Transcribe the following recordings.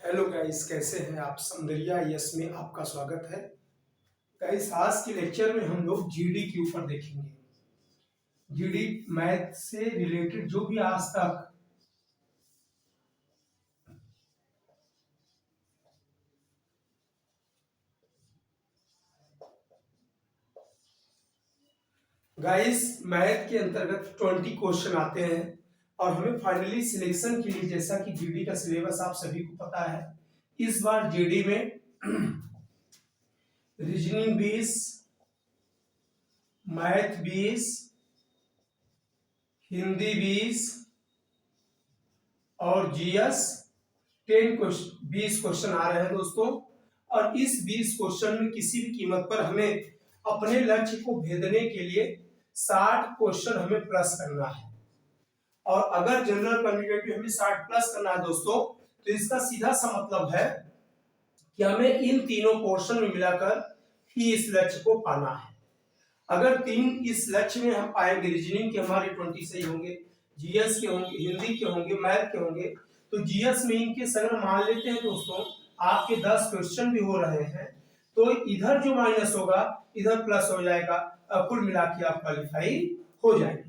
Hello guys, कैसे हैं आप। सौंदर्या यस में आपका स्वागत है। गाइस, आज के लेक्चर में हम लोग जीडी के ऊपर देखेंगे। जीडी मैथ से रिलेटेड जो भी आज तक गाइस मैथ के अंतर्गत 20 क्वेश्चन आते हैं और हमें फाइनली सिलेक्शन के लिए, जैसा कि जीडी का सिलेबस आप सभी को पता है, इस बार जीडी में रीजनिंग 20, मैथ 20, हिंदी 20 और जीएस 20 क्वेश्चन आ रहे हैं दोस्तों। और इस 20 क्वेश्चन में किसी भी कीमत पर हमें अपने लक्ष्य को भेदने के लिए 60 क्वेश्चन हमें प्लस करना है। और अगर जनरल कैंडिडेट में हमें 60 प्लस करना है दोस्तों, तो इसका सीधा सा मतलब है कि हमें इन तीनों पोर्शन में मिलाकर ही इस लक्ष्य को पाना है। अगर इस लक्ष्य में हम पाएंगे, रीजनिंग के हमारे 20 सही होंगे, जीएस के होंगे, हिंदी के होंगे, मैथ के होंगे, तो जीएस में इनके अगर मान लेते हैं दोस्तों आपके 10 क्वेश्चन भी हो रहे हैं, तो इधर जो माइनस होगा इधर प्लस हो जाएगा, कुल मिला के आप क्वालिफाई हो जाएंगे।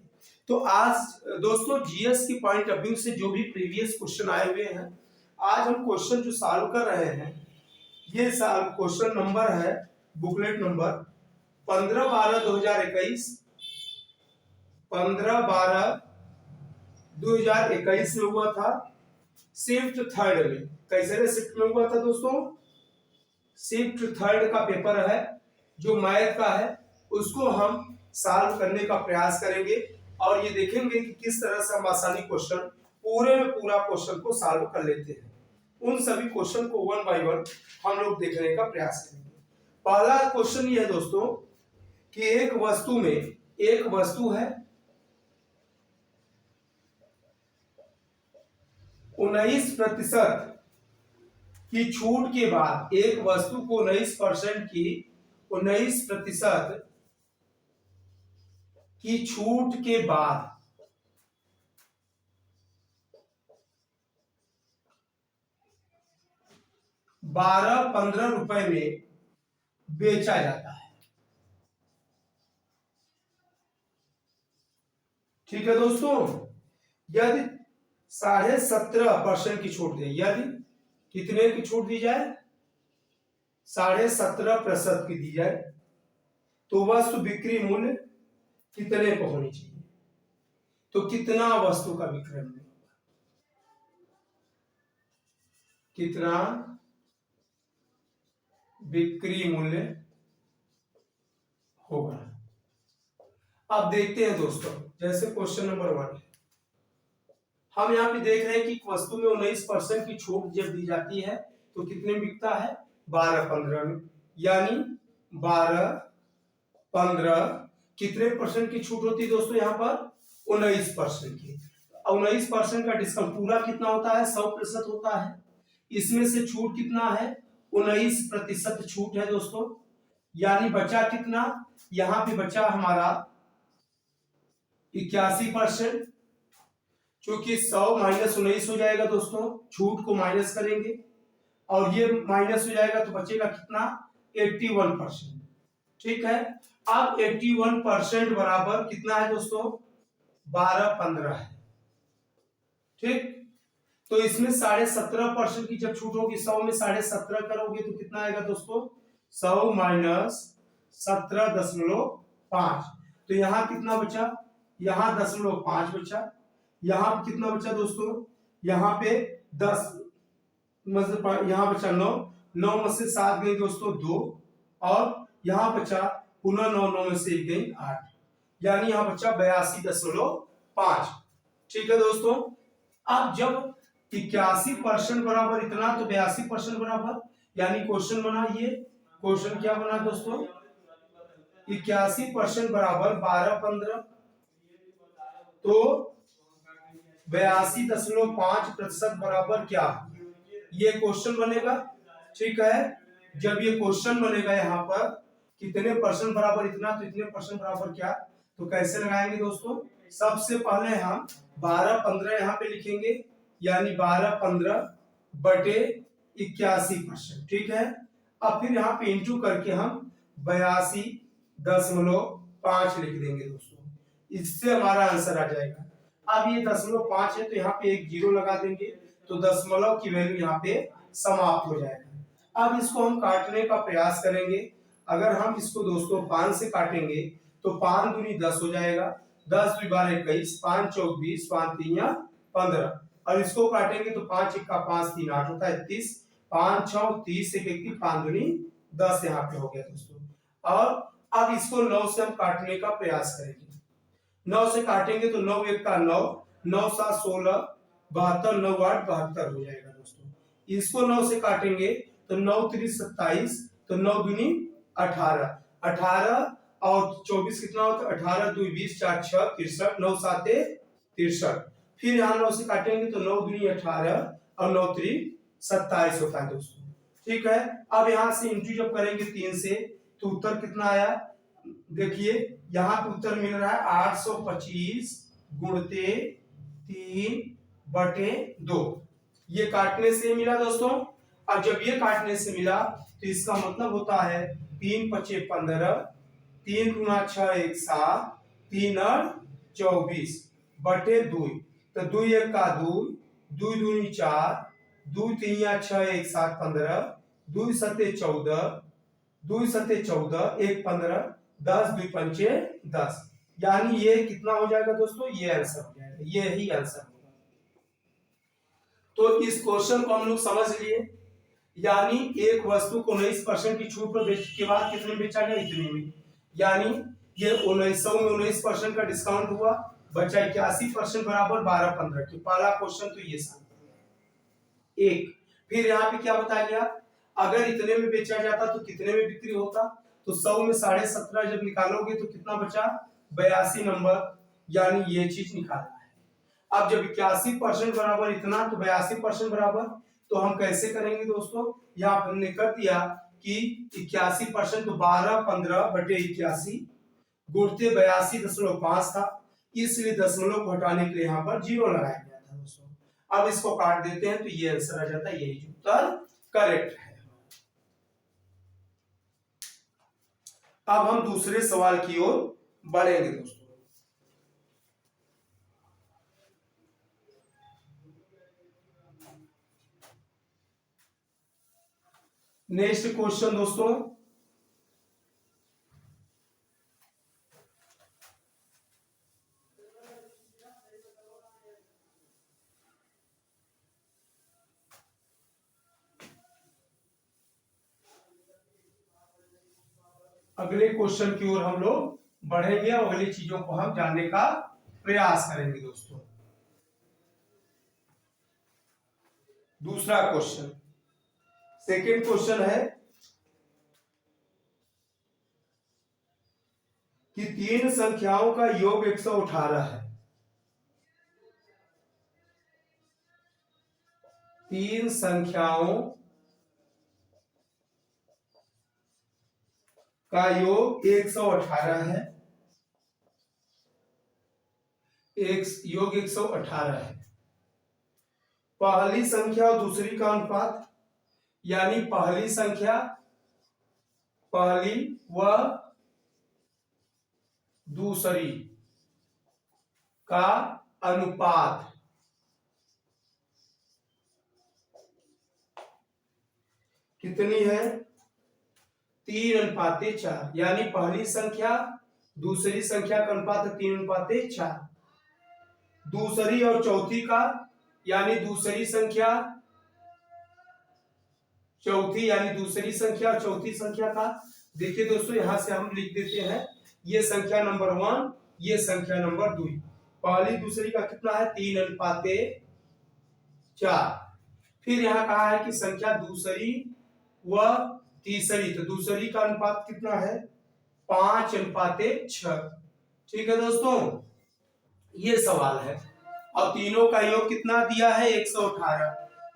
तो आज दोस्तों जीएस के पॉइंट ऑफ व्यू से जो भी प्रीवियस क्वेश्चन आए हुए हैं, आज हम क्वेश्चन जो सॉल्व कर रहे हैं, ये क्वेश्चन नंबर है बुकलेट नंबर 15/12/2021, 15/12/2021 में हुआ था शिफ्ट थर्ड में। कैसे शिफ्ट में हुआ था दोस्तों? शिफ्ट थर्ड का पेपर है जो मैथ का है, उसको हम सॉल्व करने का प्रयास करेंगे और ये देखेंगे कि किस तरह से हम आसानी क्वेश्चन पूरे में पूरा क्वेश्चन को सॉल्व कर लेते हैं। उन सभी क्वेश्चन को वन बाय वन हम लोग देखने का प्रयास करेंगे। पहला क्वेश्चन ये है दोस्तों कि एक वस्तु है 19% की छूट के बाद, एक वस्तु को 19% की छूट के बाद 12-15 रुपए में बेचा जाता है। ठीक है दोस्तों, यदि 17.5% की छूट दी, यदि कितने की छूट दी जाए? 17.5% की दी जाए, तो वस्तु बिक्री मूल्य कितने पर होनी चाहिए? तो कितना वस्तु का विक्रय मूल्य होगा? कितना बिक्री मूल्य होगा? अब देखते हैं दोस्तों, जैसे क्वेश्चन नंबर 1 है, हम यहाँ पे देख रहे हैं कि वस्तु में 19% की छूट जब दी जाती है तो कितने में बिकता है? 12-15 में। यानी 12-15 कितने परसेंट की छूट होती है दोस्तों? यहाँ पर 19% की। 19% का डिस्काउंट पूरा कितना होता है? 100% होता है। इसमें से छूट कितना है? 19% छूट है दोस्तों। यानी बचा कितना? यहाँ पे बचा हमारा 81%, क्योंकि 100 माइनस 19 हो जाएगा दोस्तों, छूट को माइनस करेंगे और ये माइनस हो जाएगा तो बचेगा कितना? 81%। ठीक है, अब 81% बराबर कितना है दोस्तों? 12-15 है। ठीक, तो इसमें 17.5% की जब छूट होगी, 100 में 17.5 करोगे तो कितना आएगा दोस्तों? 100 माइनस 17.5, तो यहाँ कितना बचा? यहाँ 0.5 बचा। यहाँ कितना बचा दोस्तों? यहाँ पे 10 मतलब यहाँ बचा 9 में से 7 गई दोस्तों 2, और यहाँ बचा पुनः 9 में से 1 गई 8, यानी यहाँ बचा 82.5। ठीक है दोस्तों, अब जब 81% बराबर इतना, तो 82% बराबर, यानी क्वेश्चन बना, ये क्वेश्चन क्या बना दोस्तों? 81% बराबर 12-15, तो 82.5% बराबर क्या? ये क्वेश्चन बनेगा। ठीक है, जब ये क्वेश्चन बनेगा यहाँ पर कितने परसेंट बराबर इतना, तो इतने परसेंट बराबर क्या, तो कैसे लगाएंगे दोस्तों? सबसे पहले हम 12-15 यहाँ पे लिखेंगे, यानी 12-15 बटे 81%। ठीक है, अब फिर यहाँ पे इंटू करके हम 82.5 लिख देंगे दोस्तों, इससे हमारा आंसर आ जाएगा। अब ये 0.5 है तो यहाँ पे एक जीरो लगा देंगे, तो दशमलव की वैल्यू यहाँ पे समाप्त हो जाएगा। अब इसको हम काटने का प्रयास करेंगे। अगर हम इसको दोस्तों 5 से काटेंगे तो 5 दूनी 10 हो जाएगा, 10 2 12 21, 5 चौक 20, 5 3 15। और इसको काटेंगे तो 5 1 5 3 8 होता है 30, 5 6 30 1 31, 5 दूनी 10 यहाँ पे हो गया दोस्तों। और अब इसको 9 से हम काटने का प्रयास करेंगे। 9 से काटेंगे तो 9 1 का 9, 9 7 16, 72 9 8 72 हो जाएगा दोस्तों। इसको 9 से काटेंगे तो 9 3 27, तो 9 दूनी 18, 18 और 24 कितना होता है 18 2 20 4 6 63, 9 7 63। फिर यहाँ 9 से काटेंगे तो 9 दूनी 18 और 9 3 27 होता है दोस्तों। ठीक है, अब यहाँ से इंटू जब करेंगे 3 से तो उत्तर कितना आया, देखिए यहाँ पे उत्तर मिल रहा है 825 गुणते 3/2। ये काटने से मिला दोस्तों। अब जब ये काटने से मिला तो इसका मतलब होता है 3 5 15, 3 गुना 6 1 7, 3 8 24 बटे 2। तो 2 1 का 2, 2 दूनी 4, 2 3 6 1 7 15, 2 7 14, 2 7 14 1 15, 10 2 पंचे 10। यानी ये कितना हो जाएगा दोस्तों, ये आंसर हो जाएगा, ये ही आंसर होगा। तो इस क्वेश्चन को हम लोग समझ लिए, यानी एक वस्तु को 19% की छूट पर बेचने के बाद कितने में बेचा गया, इतने में। यानी ये 1900 में 19% का डिस्काउंट हुआ, बचा 81% बराबर 12 15 की। पहला क्वेश्चन तो ये एक। फिर यहाँ पे क्या बताया गया, अगर इतने में बेचा जाता तो कितने में बिक्री होता, तो 100 में 17.5 जब निकालोगे तो कितना बचा, 82 नंबर, यानी ये चीज निकालना है। अब जब 81% बराबर इतना तो 82% बराबर, तो हम कैसे करेंगे दोस्तों, यहाँ हमने कर दिया कि 81% तो 12 15 बटे 81 गुणते 82.5 था, इसलिए दशमलव को हटाने के लिए यहाँ पर जीरो लगाया गया था दोस्तों। अब इसको काट देते हैं तो ये आंसर आ जाता है, यही उत्तर करेक्ट है। अब हम दूसरे सवाल की ओर बढ़ेंगे दोस्तों। नेक्स्ट क्वेश्चन दोस्तों, अगले क्वेश्चन की ओर हम लोग बढ़ेंगे और अगली चीजों को हम जानने का प्रयास करेंगे दोस्तों। दूसरा क्वेश्चन, सेकेंड क्वेश्चन है कि तीन संख्याओं का योग 118 है। तीन संख्याओं का योग 118 है, योग 118 है। पहली संख्या और दूसरी का अनुपात, यानी पहली संख्या, पहली व दूसरी का अनुपात कितनी है, 3:4, यानी पहली संख्या दूसरी संख्या का अनुपात है 3:4। दूसरी और चौथी का, यानी दूसरी संख्या चौथी, यानी दूसरी संख्या और चौथी संख्या का, देखिए दोस्तों यहां से हम लिख देते हैं, ये संख्या नंबर 1, ये संख्या नंबर 2। पहली दूसरी का कितना है, 3:4। फिर यहां कहा है कि संख्या दूसरी व तीसरी, तो दूसरी का अनुपात कितना है, 5:6। ठीक है दोस्तों, ये सवाल है। और तीनों का योग कितना दिया है, 118।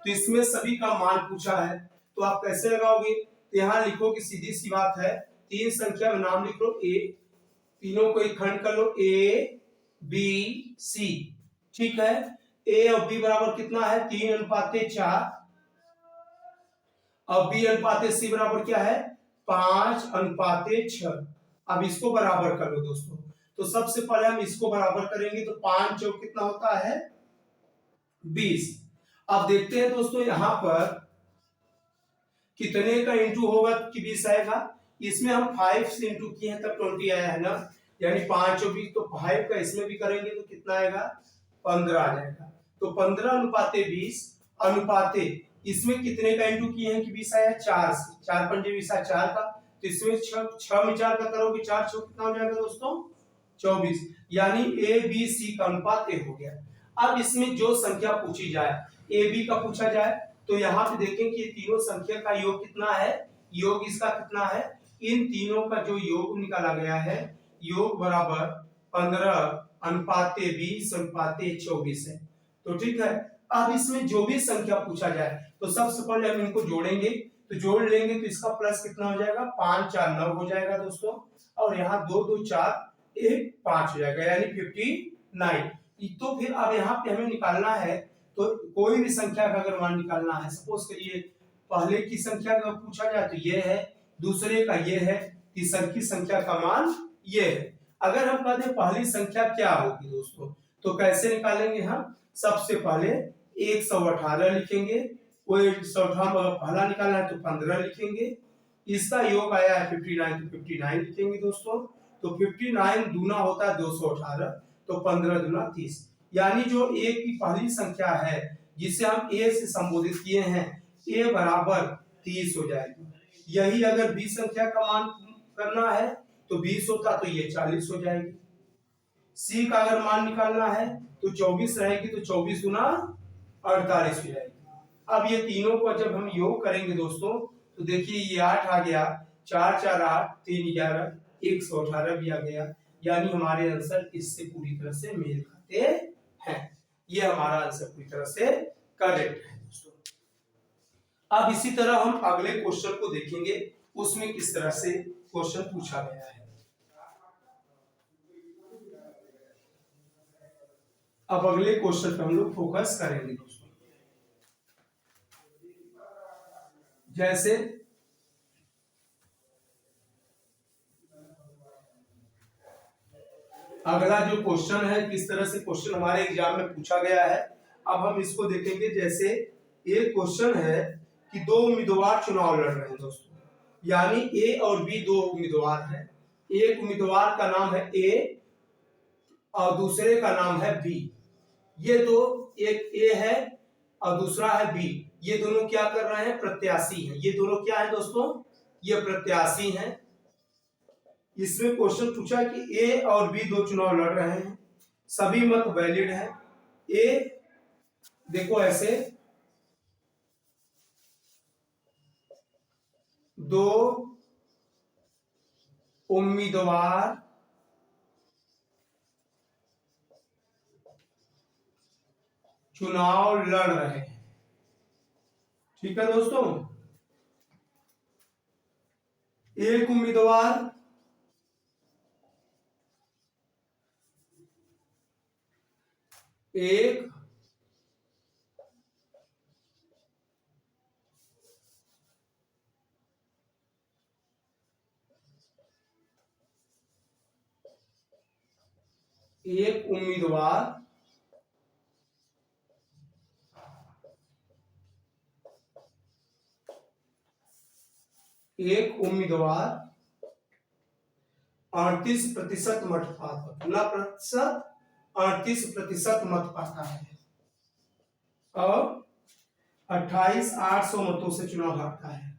तो इसमें सभी का मान पूछा है, तो आप कैसे लगाओगे, तो यहां लिखो कि सीधी सी बात है, तीन संख्या में नाम लिख लो, ए, तीनों को एक खंड कर लो, ए बी सी। ठीक है, ए और बी बराबर कितना है, 3:4। अब बी अनुपात सी बराबर क्या है 5:6। अब इसको बराबर करो दोस्तों। तो सबसे पहले हम इसको बराबर करेंगे तो 5 चौक कितना होता है 20। अब देखते हैं दोस्तों यहां पर कितने का इंटू होगा कि 20 आएगा। इसमें हम 5 से इंटू किए हैं तब 20 आया है ना, यानी 5 और 20, तो 5 का इसमें भी करेंगे तो कितना आएगा 15 आ जाएगा। तो 15:20 अनुपाते इसमें कितने का इंटू किए हैं कि 20 आया 4 से, 4 पंजे 20 आया 4 का, तो इसमें 6 में 4 का करोगे 4 6 कितना हो जाएगा दोस्तों 24, यानी ए बी सी का अनुपात ए हो गया। अब इसमें जो संख्या पूछी जाए ए बी का पूछा जाए तो यहाँ पे देखें कि ये तीनों संख्या का योग कितना है, योग इसका कितना है, इन तीनों का जो योग निकाला गया है योग बराबर 15:20:24 है। तो ठीक है, अब इसमें जो भी संख्या पूछा जाए तो सबसे पहले हम इनको जोड़ेंगे, तो जोड़ लेंगे तो इसका प्लस कितना हो जाएगा 5 4 9 हो जाएगा दोस्तों, और यहाँ 2 2 4 1 5 हो जाएगा यानी 59। तो फिर अब यहाँ पे हमें निकालना है, तो कोई भी संख्या का अगर मान निकालना है, सपोज करिए पहले की संख्या का पूछा जाए तो ये है, दूसरे का ये है, तीसरी संख्या का मान ये है। अगर हम कहते हैं पहली संख्या क्या होगी दोस्तों, तो कैसे निकालेंगे हम, सबसे पहले 118 लिखेंगे, वो 118 पहला निकालना है तो 15 लिखेंगे, इसका योग आया है 59 तो 59 लिखेंगे दोस्तों। तो 59 दूना होता है 218, तो 15 दूना 30, यानी जो ए की पहली संख्या है जिसे हम ए से संबोधित किए हैं ए बराबर 30 हो जाएगी। यही अगर बी संख्या का मान करना है तो 20 होता तो ये 40 हो जाएगी। सी का अगर मान निकालना है तो 24 रहेगी, तो 24 गुना 48 हो जाएगी। अब ये तीनों को जब हम योग करेंगे दोस्तों तो देखिए ये 8 आ गया, 4 4 8 3 11 118 भी आ गया, यानी हमारे आंसर इससे पूरी तरह से मेल खाते हैं। ये हमारा आंसर पूरी तरह से करेक्ट है दोस्तों। अब इसी तरह हम अगले क्वेश्चन को देखेंगे, उसमें किस तरह से क्वेश्चन पूछा गया है। अब अगले क्वेश्चन पे हम लोग फोकस करेंगे दोस्तों। जैसे अगला जो क्वेश्चन है, किस तरह से क्वेश्चन हमारे एग्जाम में पूछा गया है, अब हम इसको देखेंगे। जैसे एक क्वेश्चन है कि दो उम्मीदवार चुनाव लड़ रहे हैं दोस्तों, यानी ए और बी दो उम्मीदवार हैं। एक उम्मीदवार का नाम है ए और दूसरे का नाम है बी। ये दो, एक ए है और दूसरा है बी, ये दोनों क्या कर रहे हैं, प्रत्याशी हैं। ये दोनों क्या है दोस्तों, ये प्रत्याशी हैं। इसमें क्वेश्चन पूछा कि ए और बी दो चुनाव लड़ रहे हैं, सभी मत वैलिड है। ए देखो ऐसे दो उम्मीदवार चुनाव लड़ रहे हैं, ठीक है दोस्तों। एक उम्मीदवार एक एक उम्मीदवार एक उम्मीदवार 38% मत पाता, ना प्रतिशत 38% मत पाता है और 28,800 मतों से चुनाव हारता है।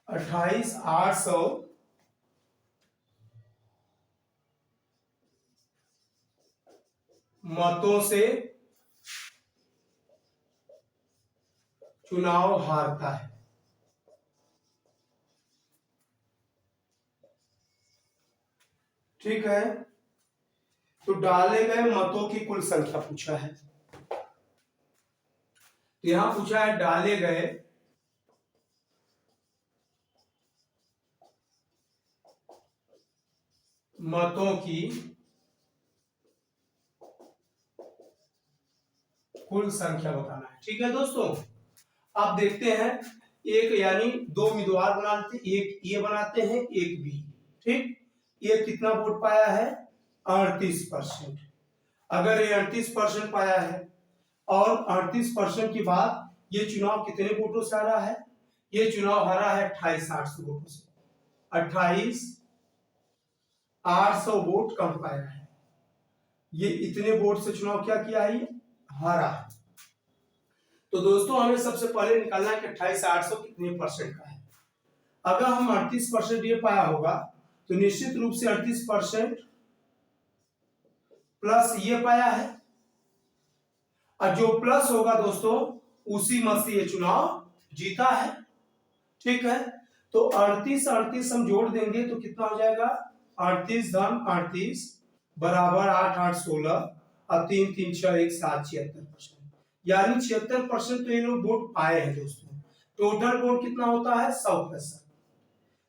28,800 मतों से चुनाव हारता है। ठीक है, तो डाले गए मतों की कुल संख्या पूछा है। तो यहां पूछा है डाले गए मतों की कुल संख्या बताना है। ठीक है दोस्तों, आप देखते हैं एक यानी दो उम्मीदवार बना लेते हैं, एक ए बनाते हैं एक बी। ठीक, ये कितना वोट पाया है 38%। अगर ये 38% पाया है और 38% के बाद ये चुनाव कितने वोटों से आ रहा है, ये चुनाव हारा है 28,800 वोटों से। 28,800 वोट कम पाया है, ये इतने वोट से चुनाव क्या किया है, ये हारा है। तो दोस्तों हमें सबसे पहले निकालना है कि 28,800 कितने परसेंट का है। अगर हम 38% ये पाया होगा तो निश्चित रूप से 38% प्लस ये पाया है, और जो प्लस होगा दोस्तों उसी मत से ये चुनाव जीता है। ठीक है, तो 38 हम जोड़ देंगे तो कितना हो जाएगा, 38 धन 38 बराबर 8 8 16 और 3 3 6 1 7 76%, यानी 76% तो ये लोग वोट पाए हैं दोस्तों। टोटल वोट कितना होता है 100%।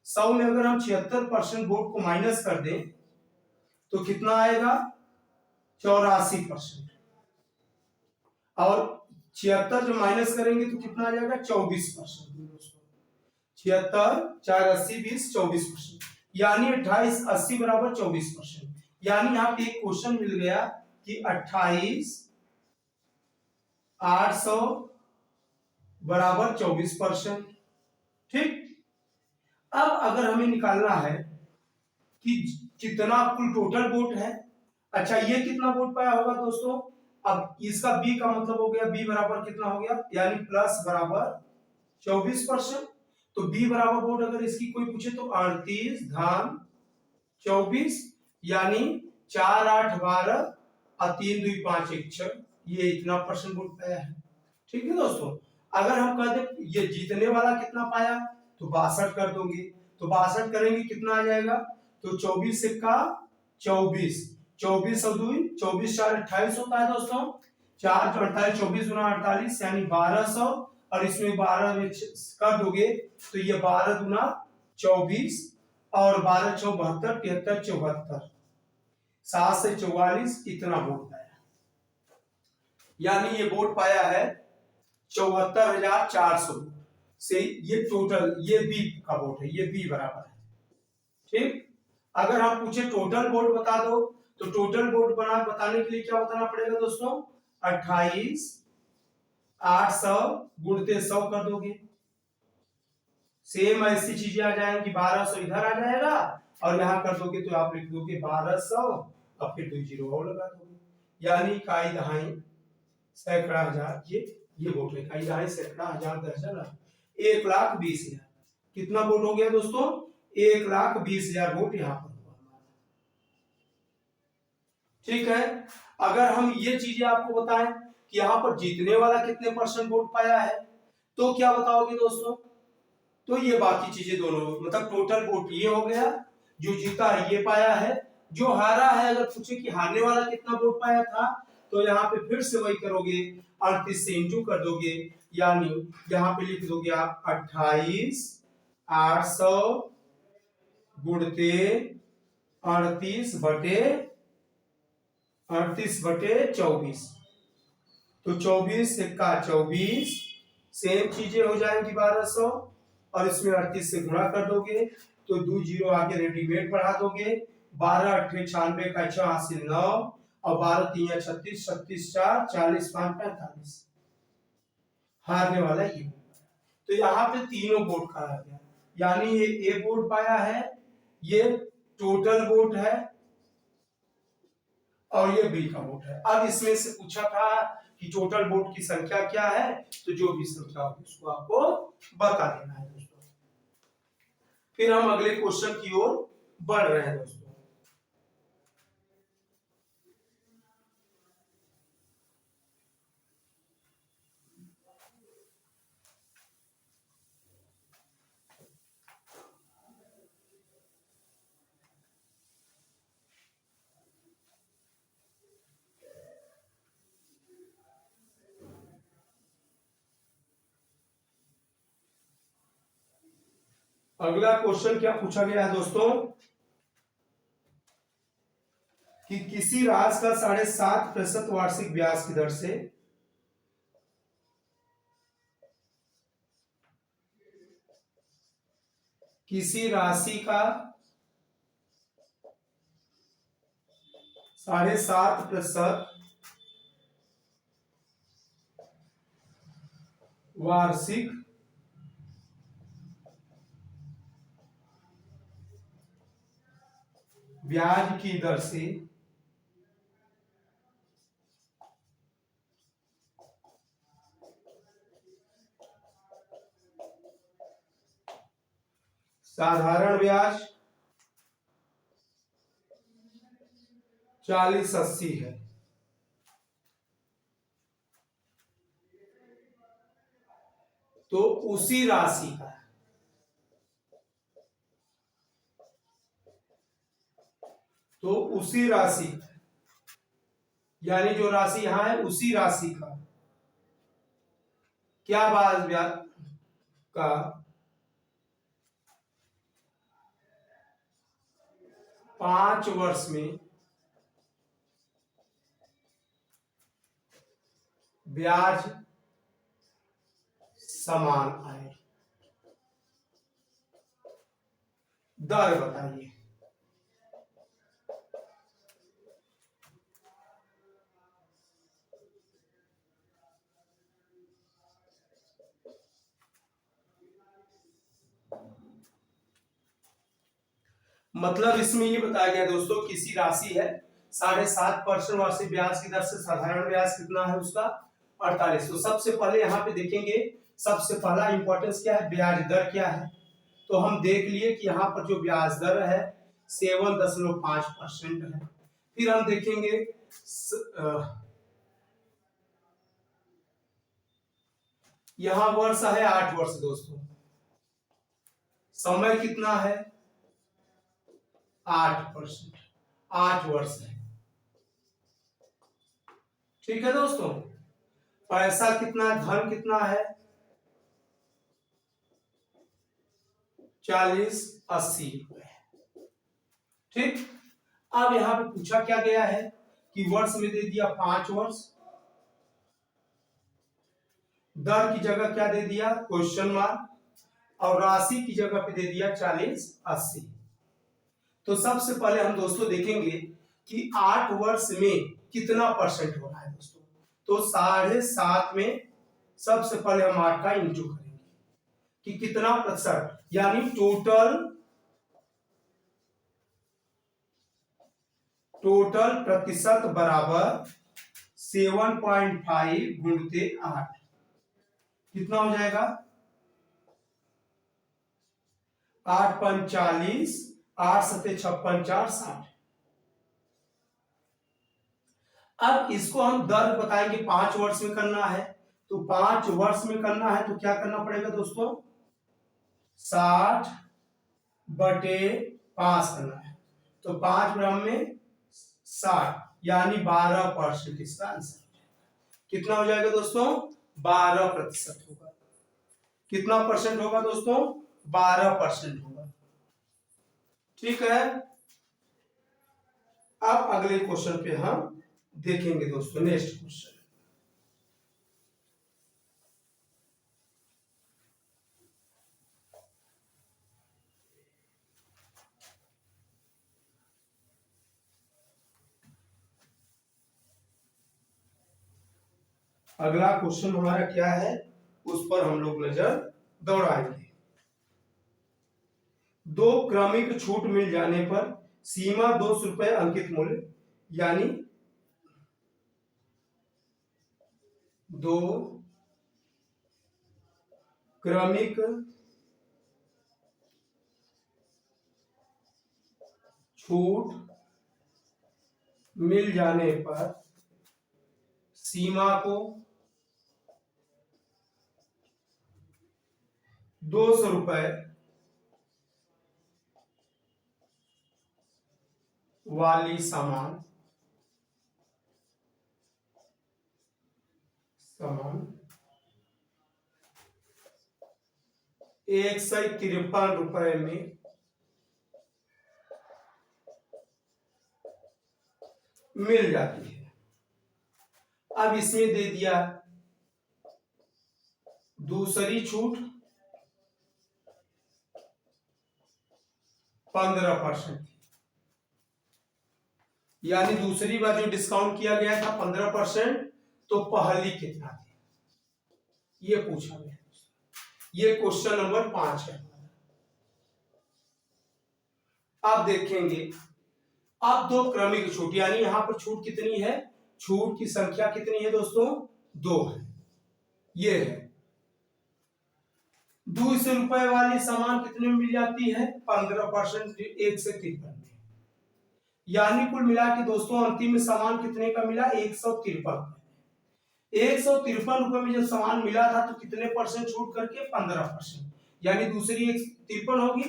100 में अगर हम 76% वोट को माइनस कर दें तो कितना आएगा 84%, और 76 जो माइनस करेंगे तो कितना आ जाएगा 24%। 76 4 80 20 24%, यानी 28 80 बराबर 24%। यानी यहाँ पे एक क्वेश्चन मिल गया कि 28,800 बराबर 24%। ठीक, अब अगर हमें निकालना है कि कितना कुल टोटल वोट है, अच्छा ये कितना वोट पाया होगा दोस्तों, अब इसका बी का मतलब हो गया, बी बराबर कितना हो गया, यानी प्लस बराबर 24%। तो बी बराबर वोट अगर इसकी कोई पूछे तो 38 धन 24, यानी 4 8 12 और 3 2 5 1 6, ये इतना परसेंट वोट पाया है। ठीक है दोस्तों, अगर हम कह दे ये जीतने वाला कितना पाया तो 62 कर दोगे, तो 62 करेंगे कितना आ जाएगा, तो 24 का 24 24 और 2 24 4 28 होता है दोस्तों, 4 48 24 गुना 48 यानी 1200, और इसमें 12 में कर दोगे तो ये 12 गुना 24 और 12 6 72 73 74 7 से 44 इतना वोट पाया, यानी ये वोट पाया है 74,400 से। ये टोटल ये बी का वोट है, ये बी बराबर है। ठीक, अगर हम पूछे टोटल वोट बता दो तो टोटल वोट बताने के लिए क्या बताना पड़ेगा दोस्तों, 28,800 गुणते 100 कर दोगे, सेम ऐसी चीजें आ जाएंगी, 1200 इधर आ जाएगा और यहां कर दोगे तो आप लिख दोगे 1200 और फिर 2 जीरो और लगा दोगे, यानी इकाई दहाई सैकड़ा हजार, ये वोट है, इकाई दहाई सैकड़ा हजार 10,000 1,20,000। कितना वोट हो गया दोस्तों, 1,20,000 वोट यहाँ पर हुआ। ठीक है, अगर हम ये चीजें आपको बताएं कि यहाँ पर जीतने वाला कितने परसेंट वोट पाया है तो क्या बताओगे दोस्तों, तो ये बाकी चीजें दोनों मतलब टोटल वोट ये हो गया, जो जीता है ये पाया है, जो हारा है अगर पूछे कि हारने वाला कितना वोट पाया था तो यहाँ पे फिर से वही करोगे, 38 से इंटू कर दोगे, यानी यहाँ पे लिख दोगे आप 28,800 गुणते 38 बटे 24, तो 24 का 24 सेम चीजें हो जाएंगी 1200, और इसमें 38 से गुणा कर दोगे तो 2 जीरो आगे रेडीमेड बढ़ा दोगे, 12 8 96 का 86 9 और 12 3 36 36 4 40 5 45, हारने वाला ये। तो यहाँ पे तीनों वोट का आ गया, यानी ये ए वोट पाया है, ये टोटल वोट है और ये बी का वोट है। अब इसमें से पूछा था कि टोटल वोट की संख्या क्या है, तो जो भी संख्या होगी उसको आपको बता देना है दोस्तों। फिर हम अगले क्वेश्चन की ओर बढ़ रहे हैं दोस्तों। अगला क्वेश्चन क्या पूछा गया है दोस्तों कि किसी राज का 7.5% वार्षिक ब्याज की दर से किसी राशि का 7.5% वार्षिक ब्याज की दर से साधारण ब्याज 40-80 है, तो उसी राशि का यानी जो राशि यहां है उसी राशि का क्या ब्याज का 5 वर्ष में ब्याज समान आए। दर बताइए। मतलब इसमें ये बताया गया दोस्तों, किसी राशि है 7.5% वार्षिक ब्याज की दर से, साधारण ब्याज कितना है उसका 48। तो सबसे पहले यहाँ पे देखेंगे, सबसे पहला इंपॉर्टेंस क्या है, ब्याज दर क्या है। तो हम देख लिए कि यहाँ पर जो ब्याज दर है 7.5% है। फिर हम देखेंगे यहाँ वर्ष है 8 वर्ष दोस्तों, समय कितना है 8%, 8 वर्ष है। ठीक है दोस्तों, पैसा कितना, धन कितना है 40-80 रुपए। ठीक, अब यहां पे पूछा क्या गया है कि वर्ष में दे दिया 5 वर्ष, दर की जगह क्या दे दिया क्वेश्चन मार्क, और राशि की जगह पे दे दिया 40-80। तो सबसे पहले हम दोस्तों देखेंगे कि 8 वर्ष में कितना परसेंट हो रहा है दोस्तों। तो 7.5 में सबसे पहले हम 8 का इंटू करेंगे कि कितना प्रतिशत, यानी टोटल प्रतिशत बराबर 7.5 गुणते 8, कितना हो जाएगा 8×5 = 40, 8×7 = 56, 4 60। अब इसको हम दर बताएंगे, 5 वर्ष में करना है। तो 5 वर्ष में करना है तो क्या करना पड़ेगा दोस्तों, 60/5 करना है। तो 5 ग्राम में 60, यानी 12% इसका आंसर। कितना हो जाएगा दोस्तों 12% होगा। कितना परसेंट होगा दोस्तों 12% होगा। ठीक है, अब अगले क्वेश्चन पे हम देखेंगे दोस्तों, नेक्स्ट क्वेश्चन। अगला क्वेश्चन हमारा क्या है, उस पर हम लोग नजर दौड़ाएंगे। 2 क्रमिक छूट मिल जाने पर सीमा 200 रुपए अंकित मूल्य, यानी 2 क्रमिक छूट मिल जाने पर सीमा को 200 रुपए वाली सामान ₹153 में मिल जाती है। अब इसमें दे दिया दूसरी छूट 15%। यानी दूसरी बार जो डिस्काउंट किया गया था 15%, तो पहली कितना थी ये पूछा गया। ये क्वेश्चन नंबर 5 है। आप देखेंगे अब दो क्रमिक छूट, यानी यहां पर छूट कितनी है, छूट की संख्या कितनी है दोस्तों, 2 है। ये है 200 रुपए वाली सामान कितने में मिल जाती है, 15%, 153 में। यानी कुल मिला के दोस्तों अंतिम में सामान कितने का मिला, 153। 153 रुपए में जब सामान मिला था तो कितने परसेंट छूट करके, 15%। यानी दूसरी 153 होगी,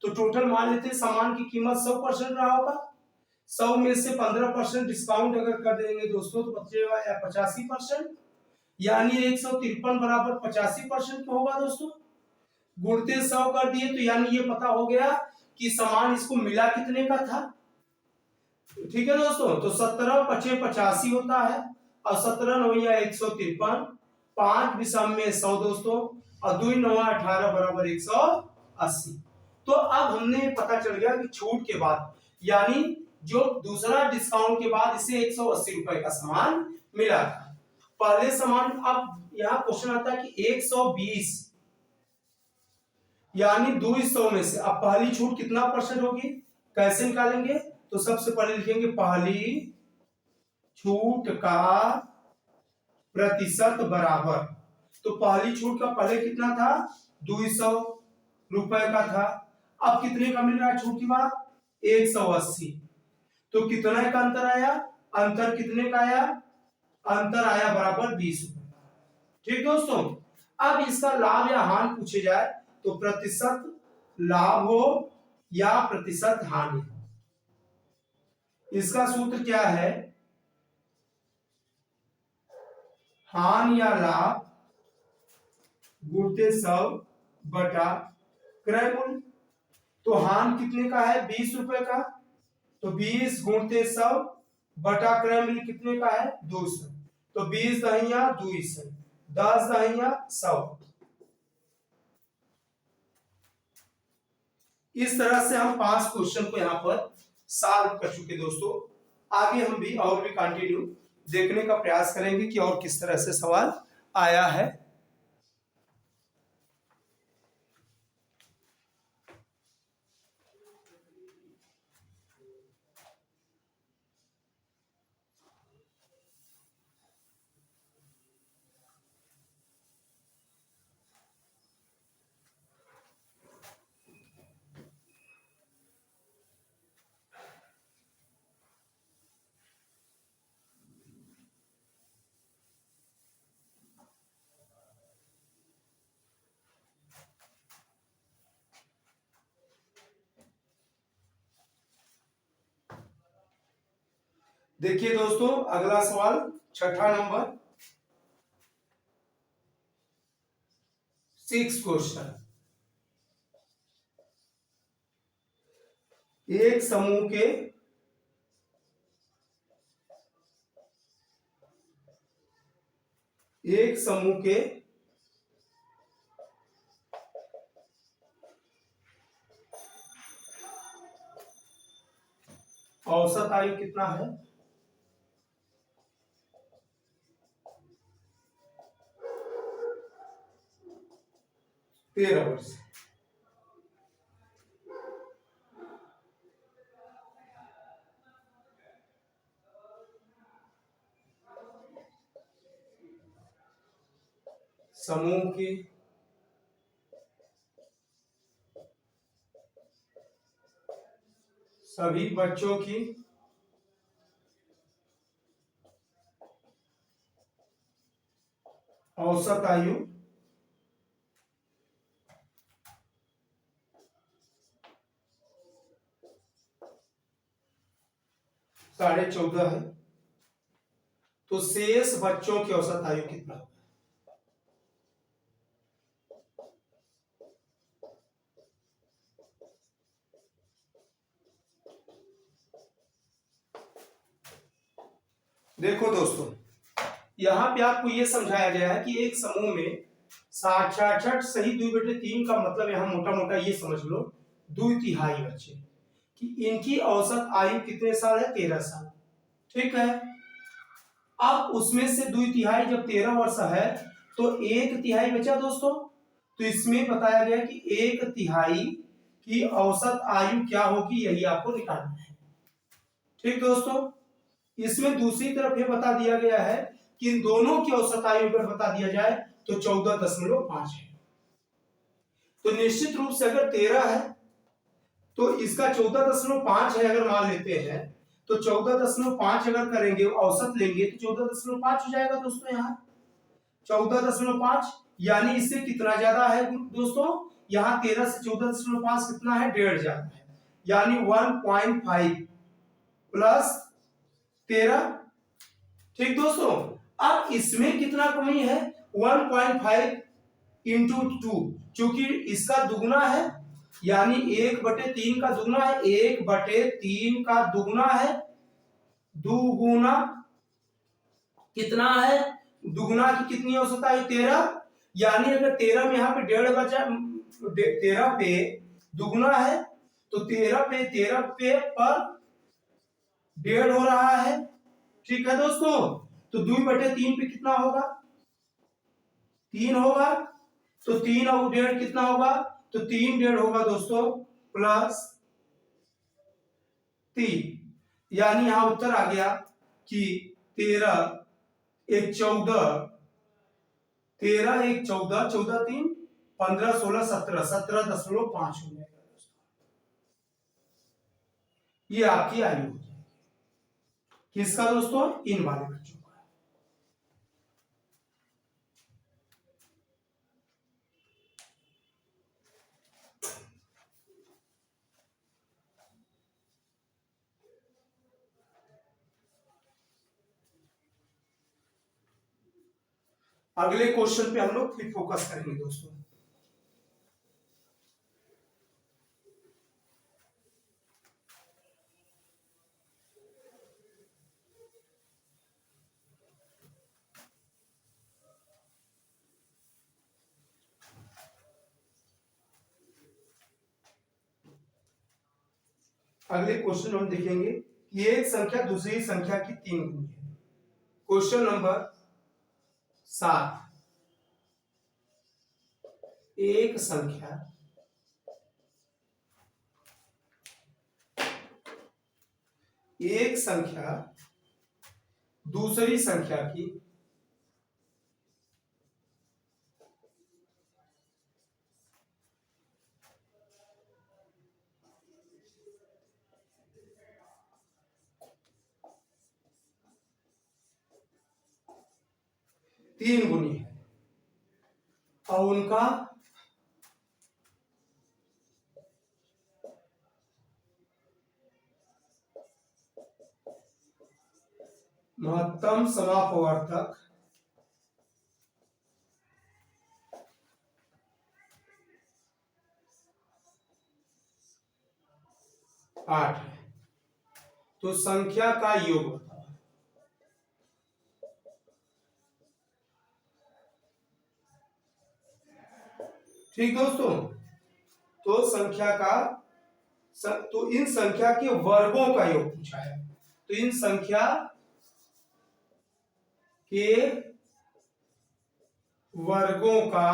तो टोटल मान लेते हैं सामान की कीमत 100% रहा होगा। 100 में से 15% डिस्काउंट अगर कर देंगे दोस्तों तो बचेगा 85%। यानी 153 बराबर 85% होगा दोस्तों। गुणते 100 कर दिए तो यानी ये पता हो गया कि सामान इसको मिला कितने का था। ठीक है दोस्तों, तो 17 पचे 85 होता है, और 17 नौया 153, 5 विषम में 100 दोस्तों, और 2 9 18 बराबर 180। तो अब हमने पता चल गया कि छूट के बाद, यानी जो दूसरा डिस्काउंट के बाद इसे 180 रुपए का सामान मिला था। पहले सामान, अब यहां क्वेश्चन आता है कि 120, यानी 200 में से अब पहली छूट कितना परसेंट होगी, कैसे निकालेंगे, तो सबसे पहले लिखेंगे पहली छूट का प्रतिशत बराबर, तो पहली छूट का पहले कितना था, 200 रुपए का था। अब कितने का मिल रहा है छूट के बाद, 180। तो कितना का अंतर आया, अंतर कितने का आया, अंतर आया बराबर 20 रुपए। ठीक दोस्तों, अब इसका लाभ या हानि पूछे जाए तो प्रतिशत लाभ हो या प्रतिशत हानि, इसका सूत्र क्या है, हानि या लाभ गुणते 100 बटा क्रय मूल्य। तो हानि कितने का है, 20 रुपए का, तो 20 गुणते 100 बटा क्रय मूल्य कितने का है, 200। तो 20 दहिया 200, 10 दहिया 100। इस तरह से हम 5 क्वेश्चन को यहाँ पर सॉल्व कर चुके दोस्तों। आगे हम भी और भी कंटिन्यू देखने का प्रयास करेंगे कि और किस तरह से सवाल आया है। देखिए दोस्तों अगला सवाल, छठा नंबर 6 क्वेश्चन। एक समूह के औसत आयु कितना है, 13 वर्ष। समूह की सभी बच्चों की औसत आयु 14.5 है, तो शेष बच्चों की औसत आयु कितना होगा। देखो दोस्तों, यहां पे आपको यह समझाया गया है कि एक समूह में 66 सही 2/3 का मतलब यहां मोटा मोटा ये समझ लो 2/3 बच्चे कि इनकी औसत आयु कितने साल है, 13 साल। ठीक है, अब उसमें से 2/3 जब 13 वर्ष है तो 1/3 बचा दोस्तों। तो इसमें बताया गया कि 1/3 की औसत आयु क्या होगी, यही आपको निकालना है। ठीक दोस्तों, इसमें दूसरी तरफ ये बता दिया गया है कि इन दोनों की औसत आयु अगर बता दिया जाए तो 14.5 है। तो निश्चित रूप से अगर 13 है तो इसका 14.5 है, अगर मान लेते हैं तो 14.5 अगर करेंगे औसत लेंगे तो 14.5 हो जाएगा दोस्तों। यहाँ 14.5 यानी इससे कितना ज्यादा है दोस्तों, यहाँ 13 से 14.5 कितना है, 1.5 ज्यादा है, यानी 1.5 प्लस 13। ठीक दोस्तों, अब इसमें कितना कमी है, 1.5 इंटू 2, क्योंकि इसका दुगुना है, यानी 1/3 का दुगुना है, 1/3 का दुगुना है, दुगुना कितना है, दुगुना की कितनी औसत आयु 13, यानी अगर 13 में यहाँ पे 1.5 बचा, 13 पे दुगुना है तो 13 पे पर 1.5 हो रहा है। ठीक है दोस्तों, तो 2/3 पे कितना होगा, 3 होगा, तो 3 और 1.5 कितना होगा, तो 3.5 होगा दोस्तों प्लस 3, यानी यहां उत्तर आ गया कि 13 1 14, 13 1 14, 14 3 15 16 17, 17.5 हो जाएगा दोस्तों। ये आपकी आयु हो जाएगी किसका दोस्तों, इन वाले बच्चों का। अगले क्वेश्चन पे हम लोग फिर फोकस करेंगे दोस्तों। अगले क्वेश्चन हम देखेंगे कि एक संख्या दूसरी संख्या की 3 गुनी है। क्वेश्चन नंबर 7, एक संख्या दूसरी संख्या की 3 गुनी है और उनका महत्तम समापवर्तक 8 है। तो संख्या का योग बताओ। ठीक दोस्तों, तो संख्या का तो इन संख्या के वर्गों का योग पूछा है। तो इन संख्या के वर्गों का